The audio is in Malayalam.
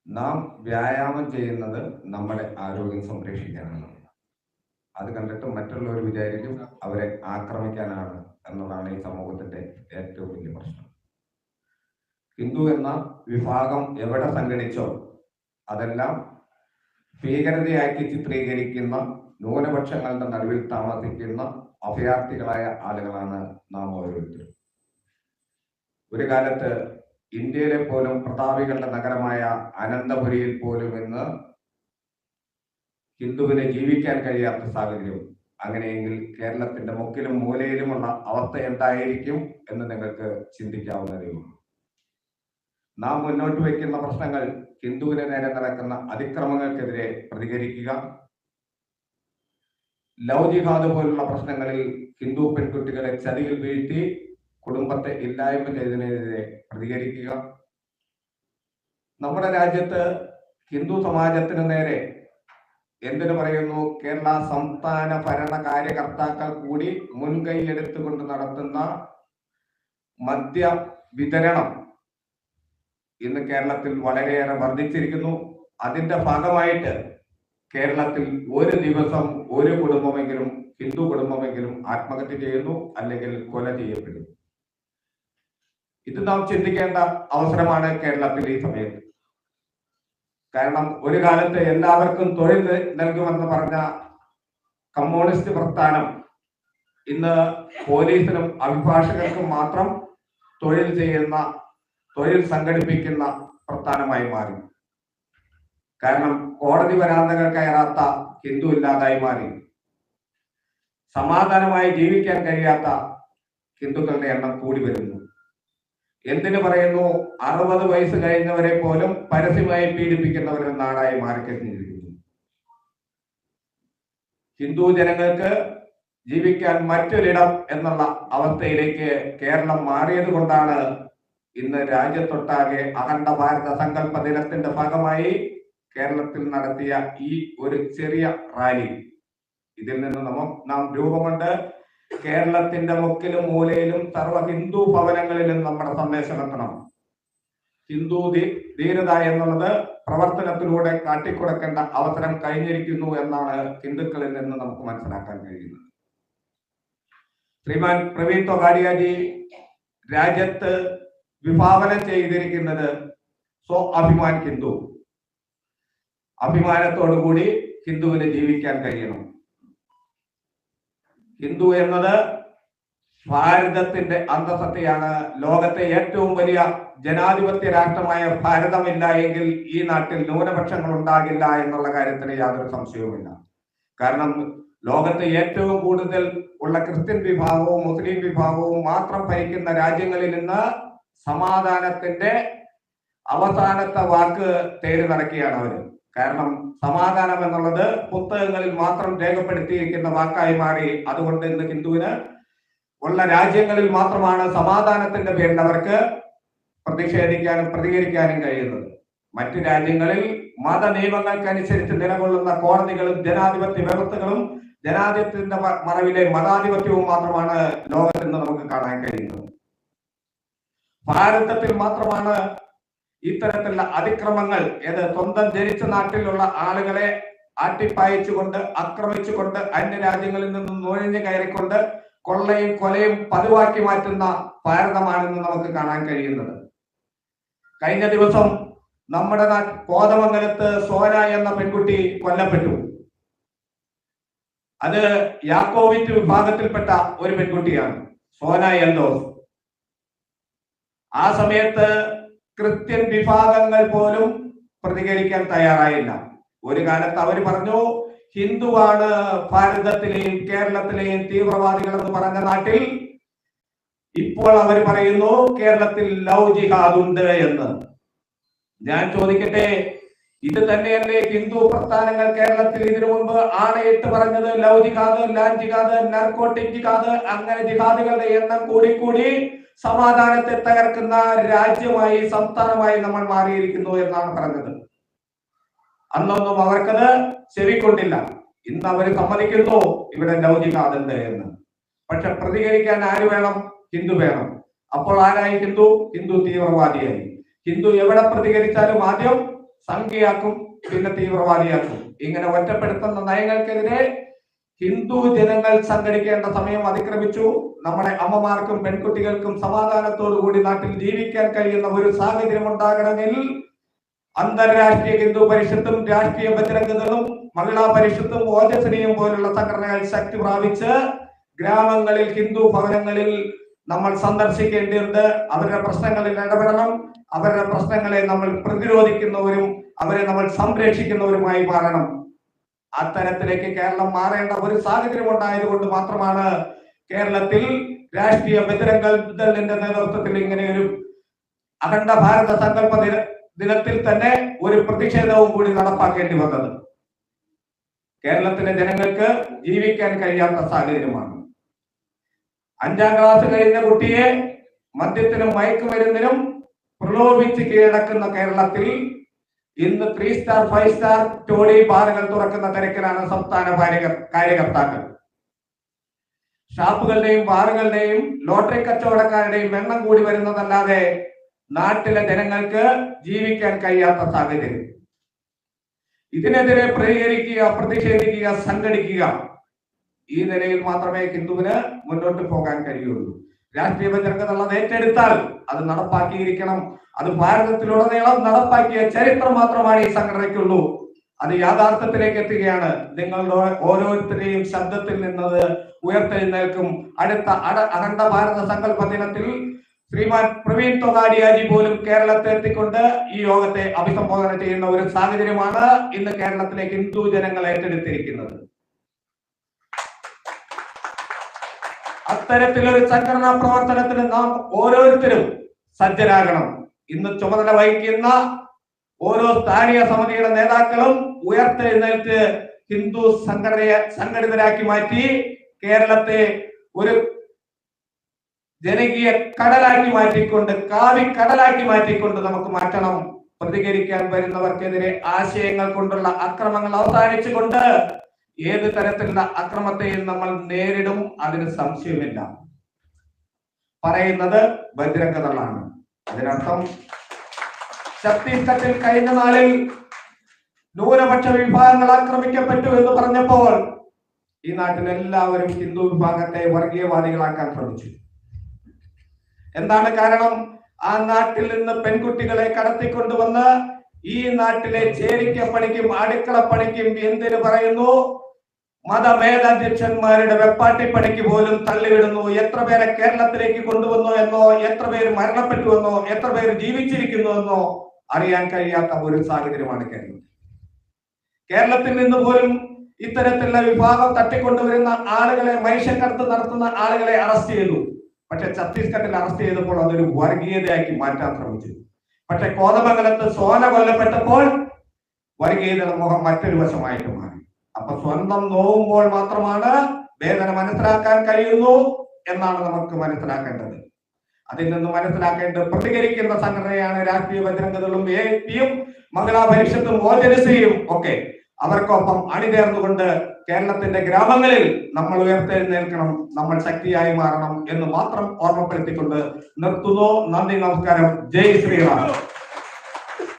നാം വ്യായാമം ചെയ്യുന്നത് നമ്മുടെ ആരോഗ്യം സംരക്ഷിക്കാനാണ്. അത് കണ്ടിട്ട് മറ്റുള്ളവർ വിചാരിക്കും അവരെ ആക്രമിക്കാനാണ് എന്നതാണ് ഈ സമൂഹത്തിന്റെ ഏറ്റവും വലിയ പ്രശ്നം. ഹിന്ദു എന്ന വിഭാഗം എവിടെ സംഘടിച്ചോ അതെല്ലാം ഭീകരതയാക്കി ചിത്രീകരിക്കുന്ന ന്യൂനപക്ഷങ്ങളുടെ നടുവിൽ താമസിക്കുന്ന അഭയാർത്ഥികളായ ആളുകളാണ് നാം ഓരോരുത്തരും. ഒരു കാലത്ത് ഇന്ത്യയിലെ പോലും പ്രതാപികളുടെ നഗരമായ അനന്തപുരിയിൽ പോലും ഇന്ന് ഹിന്ദുവിന് ജീവിക്കാൻ കഴിയാത്ത സാഹചര്യം. അങ്ങനെയെങ്കിൽ കേരളത്തിന്റെ മുക്കിലും മൂലയിലുമുള്ള അവസ്ഥ എന്തായിരിക്കും എന്ന് നിങ്ങൾക്ക് ചിന്തിക്കാവുന്നതേ ഉള്ളൂ. നാം മുന്നോട്ട് വയ്ക്കുന്ന പ്രശ്നങ്ങൾ ഹിന്ദുവിന് നേരെ നടക്കുന്ന അതിക്രമങ്ങൾക്കെതിരെ പ്രതികരിക്കുക, ലവ് ജിഹാദ് പോലുള്ള പ്രശ്നങ്ങളിൽ ഹിന്ദു പെൺകുട്ടികളെ ചതിയിൽ വീഴ്ത്തി കുടുംബത്തെ ഇല്ലായ്മ ചെയ്തതിനെതിരെ പ്രതികരിക്കുക. നമ്മുടെ രാജ്യത്ത് ഹിന്ദു സമാജത്തിന് നേരെ എന്തിനു പറയുന്നു, കേരള സംസ്ഥാന ഭരണ കാര്യകർത്താക്കൾ കൂടി മുൻകൈ എടുത്തുകൊണ്ട് നടത്തുന്ന മദ്യ വിതരണം ഇന്ന് കേരളത്തിൽ വളരെയേറെ വർദ്ധിച്ചിരിക്കുന്നു. അതിന്റെ ഭാഗമായിട്ട് കേരളത്തിൽ ഒരു ദിവസം ഒരു കുടുംബമെങ്കിലും, ഹിന്ദു കുടുംബമെങ്കിലും ആത്മഹത്യ ചെയ്യുന്നു, അല്ലെങ്കിൽ കൊല ചെയ്യപ്പെടുന്നു. ഇത് നാം ചിന്തിക്കേണ്ട അവസരമാണ് കേരളത്തിൽ ഈ സമയത്ത്. കാരണം ഒരു കാലത്ത് എല്ലാവർക്കും തൊഴിൽ നൽകുമെന്ന് പറഞ്ഞ കമ്മ്യൂണിസ്റ്റ് പ്രസ്ഥാനം ഇന്ന് പോലീസിനും അഭിഭാഷകർക്കും മാത്രം തൊഴിൽ സംഘടിപ്പിക്കുന്ന പ്രസ്ഥാനമായി മാറി. കാരണം കോടതി വരാന്തകൾ കയറാത്ത ഹിന്ദു ഇല്ലാതായി മാറി. സമാധാനമായി ജീവിക്കാൻ കഴിയാത്ത ഹിന്ദുക്കളുടെ എണ്ണം കൂടി വരുന്നു. എന്തിനു പറയുന്നു, 60 വയസ്സ് കഴിഞ്ഞവരെ പോലും പരസ്യമായി പീഡിപ്പിക്കുന്നവരുടെ നാടായി മാറിക്കഴിഞ്ഞിരിക്കുന്നു. ഹിന്ദു ജനങ്ങൾക്ക് ജീവിക്കാൻ മറ്റൊരിടം എന്നുള്ള അവസ്ഥയിലേക്ക് കേരളം മാറിയത് കൊണ്ടാണ് ഇന്ന് രാജ്യത്തൊട്ടാകെ അഖണ്ഡ ഭാരത സങ്കല്പ ദിനത്തിന്റെ ഭാഗമായി കേരളത്തിൽ നടത്തിയ ഈ ഒരു ചെറിയ റാലി. ഇതിൽ നിന്ന് നാം രൂപമുണ്ട്. കേരളത്തിന്റെ മുക്കിലും മൂലയിലും സർവ്വ ഹിന്ദു ഭവനങ്ങളിലും നമ്മുടെ സന്ദേശം എത്തണം. ഹിന്ദു ധീരത എന്നുള്ളത് പ്രവർത്തനത്തിലൂടെ കാട്ടിക്കൊടുക്കേണ്ട അവസരം കഴിഞ്ഞിരിക്കുന്നു എന്നാണ് ഹിന്ദുക്കളിൽ നിന്ന് നമുക്ക് മനസ്സിലാക്കാൻ കഴിയുന്നത്. ശ്രീമാൻ പ്രവീൺ തൊഗാഡിയാജി രാജ്യത്ത് വിഭാവനം ചെയ്തിരിക്കുന്നത് സ്വ അഭിമാൻ ഹിന്ദു. അഭിമാനത്തോടുകൂടി ഹിന്ദുവിന് ജീവിക്കാൻ കഴിയണം. ഹിന്ദു എന്നത് ഭാരതത്തിന്റെ അന്തസത്തയാണ്. ലോകത്തെ ഏറ്റവും വലിയ ജനാധിപത്യ രാഷ്ട്രമായ ഭാരതമില്ല എങ്കിൽ ഈ നാട്ടിൽ ന്യൂനപക്ഷങ്ങൾ ഉണ്ടാകില്ല എന്നുള്ള കാര്യത്തിന് യാതൊരു സംശയവുമില്ല. കാരണം ലോകത്തെ ഏറ്റവും കൂടുതൽ ഉള്ള ക്രിസ്ത്യൻ വിഭാഗവും മുസ്ലിം വിഭാഗവും മാത്രം ഭരിക്കുന്ന രാജ്യങ്ങളിൽ നിന്ന് സമാധാനത്തിന്റെ അവസാനത്തെ വാക്ക് തേടി നടക്കുകയാണ് അവര്. കാരണം സമാധാനം എന്നുള്ളത് പുസ്തകങ്ങളിൽ മാത്രം രേഖപ്പെടുത്തിയിരിക്കുന്ന വാക്കായി മാറി. അതുകൊണ്ട് ഇന്ന് ഹിന്ദുവിന് ഉള്ള രാജ്യങ്ങളിൽ മാത്രമാണ് സമാധാനത്തിന്റെ പേരിൽ അവർക്ക് പ്രതിഷേധിക്കാനും പ്രതികരിക്കാനും കഴിയുന്നത്. മറ്റു രാജ്യങ്ങളിൽ മത നിയമങ്ങൾക്കനുസരിച്ച് നിലകൊള്ളുന്ന കോടതികളും ജനാധിപത്യ വ്യവസ്ഥകളും ജനാധിപത്യത്തിന്റെ മറവിലെ മതാധിപത്യവും മാത്രമാണ് ലോകത്തിൽ നിന്ന് നമുക്ക് കാണാൻ കഴിയുന്നത്. ഭാരതത്തിൽ മാത്രമാണ് ഇത്തരത്തിലുള്ള അതിക്രമങ്ങൾ, സ്വന്തം ജനിച്ച നാട്ടിലുള്ള ആളുകളെ ആട്ടിപ്പായിച്ചുകൊണ്ട് ആക്രമിച്ചുകൊണ്ട് അന്യരാജ്യങ്ങളിൽ നിന്നും നുഴഞ്ഞു കയറിക്കൊണ്ട് കൊള്ളയും കൊലയും പതിവാക്കി മാറ്റുന്ന ഭാരതമാണെന്ന് നമുക്ക് കാണാൻ കഴിയുന്നത്. കഴിഞ്ഞ ദിവസം നമ്മുടെ കോതമംഗലത്ത് സോന എന്ന പെൺകുട്ടി കൊല്ലപ്പെട്ടു. അത് യാക്കോവിറ്റ് വിഭാഗത്തിൽപ്പെട്ട ഒരു പെൺകുട്ടിയാണ്, സോന എൽദോസ്. ആ സമയത്ത് ക്രിസ്ത്യൻ വിഭാഗങ്ങൾ പോലും പ്രതികരിക്കാൻ തയ്യാറായില്ല. ഒരു കാലത്ത് അവർ പറഞ്ഞു, ഹിന്ദുവാണ് ഭാരതത്തിലെയും കേരളത്തിലെയും തീവ്രവാദികൾ എന്ന് പറഞ്ഞ നാട്ടിൽ ഇപ്പോൾ അവർ പറയുന്നു കേരളത്തിൽ ലവ് ജിഹാദ് ഉണ്ട് എന്ന്. ഞാൻ ചോദിക്കട്ടെ, ഇത് തന്നെയല്ലേ ഹിന്ദു പ്രസ്ഥാനങ്ങൾ കേരളത്തിൽ ഇതിനു മുമ്പ് ആണയിട്ട് പറഞ്ഞത്? ലവ് ജിഹാദ്, ലാൻഡ് ജിഹാദ്, നാർക്കോട്ടിക് ജിഹാദ്, അങ്ങനെ ജിഹാദുകളുടെ എണ്ണം കൂടി സമാധാനത്തെ തകർക്കുന്ന രാജ്യമായി, സംസ്ഥാനമായി നമ്മൾ മാറിയിരിക്കുന്നു എന്നാണ് പറഞ്ഞത്. അന്നൊന്നും അവർക്കത് ചെവിക്കൊണ്ടില്ല. ഇന്ന് അവർ സമ്മതിക്കുന്നു ഇവിടെ ലവ് ജിഹാദ് ഉണ്ട് എന്ന്. പക്ഷെ പ്രതികരിക്കാൻ ആര് വേണം? ഹിന്ദു വേണം. അപ്പോൾ ആരായി ഹിന്ദു? ഹിന്ദു തീവ്രവാദിയായി. ഹിന്ദു എവിടെ പ്രതികരിച്ചാലും ആദ്യം സംഖ്യയാക്കും, പിന്നെ തീവ്രവാദിയാക്കും. ഇങ്ങനെ ഒറ്റപ്പെടുത്തുന്ന നയങ്ങൾക്കെതിരെ ഹിന്ദു ജനങ്ങൾ സംഘടിക്കേണ്ട സമയം അതിക്രമിച്ചു. നമ്മുടെ അമ്മമാർക്കും പെൺകുട്ടികൾക്കും സമാധാനത്തോടു കൂടി നാട്ടിൽ ജീവിക്കാൻ കഴിയുന്ന ഒരു സാഹചര്യം ഉണ്ടാകണമെങ്കിൽ അന്തർരാഷ്ട്രീയ ഹിന്ദു പരിഷത്തും രാഷ്ട്രീയ ബജരംഗദളും മഹിളാ പരിഷത്തും ഓജസ്വിനിയും പോലുള്ള സംഘടനകൾ ശക്തി പ്രാപിച്ച് ഗ്രാമങ്ങളിൽ ഹിന്ദു ഭവനങ്ങളിൽ നമ്മൾ സന്ദർശിക്കേണ്ടതുണ്ട്. അവരുടെ പ്രശ്നങ്ങളിൽ ഇടപെടണം. അവരുടെ പ്രശ്നങ്ങളെ നമ്മൾ പ്രതിരോധിക്കുന്നവരും അവരെ നമ്മൾ സംരക്ഷിക്കുന്നവരുമായി മാറണം. അത്തരത്തിലേക്ക് കേരളം മാറേണ്ട ഒരു സാഹചര്യം ഉണ്ടായതുകൊണ്ട് മാത്രമാണ് കേരളത്തിൽ രാഷ്ട്രീയ ബജരംഗദളിന്റെ നേതൃത്വത്തിൽ ഇങ്ങനെ ഒരു അഖണ്ഡ ഭാരത സങ്കല്പ ദിനത്തിൽ തന്നെ ഒരു പ്രതിഷേധവും കൂടി നടപ്പാക്കേണ്ടി വന്നത്. കേരളത്തിലെ ജനങ്ങൾക്ക് ജീവിക്കാൻ കഴിയാത്ത സാഹചര്യമാണ്. 5ാം ക്ലാസ് കഴിഞ്ഞ കുട്ടിയെ മദ്യത്തിനും മയക്കുമരുന്നിനും പ്രലോഭിച്ച് കീഴടക്കുന്ന കേരളത്തിൽ ഇന്ന് 3 സ്റ്റാർ 5 സ്റ്റാർ ടോളി ബാറുകൾ തുറക്കുന്ന തിരക്കിലാണ് സംസ്ഥാന കാര്യകർത്താക്കൾ. ഷാപ്പുകളുടെയും ബാറുകളുടെയും ലോട്ടറി കച്ചവടക്കാരുടെയും എണ്ണം കൂടി വരുന്നതല്ലാതെ നാട്ടിലെ ജനങ്ങൾക്ക് ജീവിക്കാൻ കഴിയാത്ത സാഹചര്യം. ഇതിനെതിരെ പ്രതികരിക്കുക, പ്രതിഷേധിക്കുക, സംഘടിക്കുക. ഈ നിലയിൽ മാത്രമേ ഹിന്ദുവിന് മുന്നോട്ട് പോകാൻ കഴിയുള്ളൂ. രാഷ്ട്രീയ ബജരംഗദൾ അത് ഏറ്റെടുത്താൽ അത് നടപ്പാക്കിയിരിക്കണം. അത് ഭാരതത്തിലുടനീളം നടപ്പാക്കിയ ചരിത്രം മാത്രമാണ് ഈ സംഘടനയ്ക്കുള്ളൂ. അത് യാഥാർത്ഥ്യത്തിലേക്ക് എത്തുകയാണ്. നിങ്ങളുടെ ഓരോരുത്തരെയും ശബ്ദത്തിൽ നിന്നത് ഉയർത്തെഴുന്നേൽക്കും. അടുത്ത അഖണ്ഡ ഭാരത സങ്കല്പ ദിനത്തിൽ ശ്രീമാൻ പ്രവീൺ തൊഗാഡിയാജി പോലും കേരളത്തെ എത്തിക്കൊണ്ട് ഈ യോഗത്തെ അഭിസംബോധന ചെയ്യുന്ന ഒരു സാഹചര്യമാണ് ഇന്ന് കേരളത്തിലെ ഹിന്ദു ജനങ്ങൾ ഏറ്റെടുത്തിരിക്കുന്നത്. അത്തരത്തിലൊരു സംഘടനാ പ്രവർത്തനത്തിന് നാം ഓരോരുത്തരും സജ്ജരാകണം. ഇന്ന് ചുമതല വഹിക്കുന്ന ഓരോ സ്ഥാനീയ സമിതിയുടെ നേതാക്കളും ഉയർത്തെഴുന്നേറ്റ് ഹിന്ദു സംഘടിതരാക്കി മാറ്റി കേരളത്തെ ഒരു ജനകീയ കടലാക്കി മാറ്റിക്കൊണ്ട്, കാവിക്കടലാക്കി മാറ്റിക്കൊണ്ട് നമുക്ക് മാറ്റണം. പ്രതികരിക്കാൻ വരുന്നവർക്കെതിരെ ആശയങ്ങൾ കൊണ്ടുള്ള അക്രമങ്ങൾ അവസാനിച്ചുകൊണ്ട് ഏത് തരത്തിലുള്ള അക്രമത്തെയും നമ്മൾ നേരിടും. അതിന് സംശയമില്ല. പറയുന്നത് ബജരംഗദളാണ്. അതിനർത്ഥം ഛത്തീസ്ഗഡിൽ കഴിഞ്ഞ നാളിൽ ന്യൂനപക്ഷ വിഭാഗങ്ങൾ ആക്രമിക്കപ്പെട്ടു എന്ന് പറഞ്ഞപ്പോൾ ഈ നാട്ടിൽ എല്ലാവരും ഹിന്ദു വിഭാഗത്തെ വർഗീയവാദികളാക്കാൻ ശ്രമിച്ചു. എന്താണ് കാരണം? ആ നാട്ടിൽ നിന്ന് പെൺകുട്ടികളെ കടത്തിക്കൊണ്ടുവന്ന് ഈ നാട്ടിലെ ചേരിക്കപ്പണിക്കും അടുക്കളപ്പണിക്കും എന്തിനു പറയുന്നു, മതമേധാധ്യക്ഷന്മാരുടെ വെപ്പാട്ടിപ്പണിക്ക് പോലും തള്ളിവിടുന്നു. എത്ര പേരെ കേരളത്തിലേക്ക് കൊണ്ടുവന്നു എന്നോ, എത്ര പേര് മരണപ്പെട്ടുവെന്നോ, എത്ര പേര് ജീവിച്ചിരിക്കുന്നു എന്നോ അറിയാൻ കഴിയാത്ത ഒരു സാഹചര്യമാണ് കേരളം. കേരളത്തിൽ നിന്ന് പോലും ഇത്തരത്തിലുള്ള വിഭാഗം തട്ടിക്കൊണ്ടുവരുന്ന ആളുകളെ, മനുഷ്യക്കടത്ത് നടത്തുന്ന ആളുകളെ അറസ്റ്റ് ചെയ്തു. പക്ഷെ ഛത്തീസ്ഗഡിൽ അറസ്റ്റ് ചെയ്തപ്പോൾ അതൊരു വർഗീയതയാക്കി മാറ്റാൻ ശ്രമിച്ചു. പക്ഷെ കോതമംഗലത്ത് സോന കൊല്ലപ്പെട്ടപ്പോൾ വർഗീയതയുടെ മുഖം മറ്റൊരു വശമായിട്ട് മാറി. അപ്പൊ സ്വന്തം നോവുമ്പോൾ മാത്രമാണ് വേദന മനസ്സിലാക്കാൻ കഴിയുന്നു എന്നാണ് നമുക്ക് മനസ്സിലാക്കേണ്ടത്. അതിൽ നിന്ന് മനസ്സിലാക്കേണ്ടത് പ്രതികരിക്കുന്ന സംഘടനയാണ് രാഷ്ട്രീയ ബജരംഗദളും AIP-യും മഹിളാ പരിഷത്തും ഓജസ്വിനിയും ഒക്കെ. അവർക്കൊപ്പം അണിചേർന്നുകൊണ്ട് കേരളത്തിന്റെ ഗ്രാമങ്ങളിൽ നമ്മൾ ഉയർത്തെഴുന്നേൽക്കണം, നമ്മൾ ശക്തിയായി മാറണം എന്ന് മാത്രം ഓർമ്മപ്പെടുത്തിക്കൊണ്ട് നിർത്തുന്നു. നന്ദി, നമസ്കാരം. ജയ് ശ്രീറാം.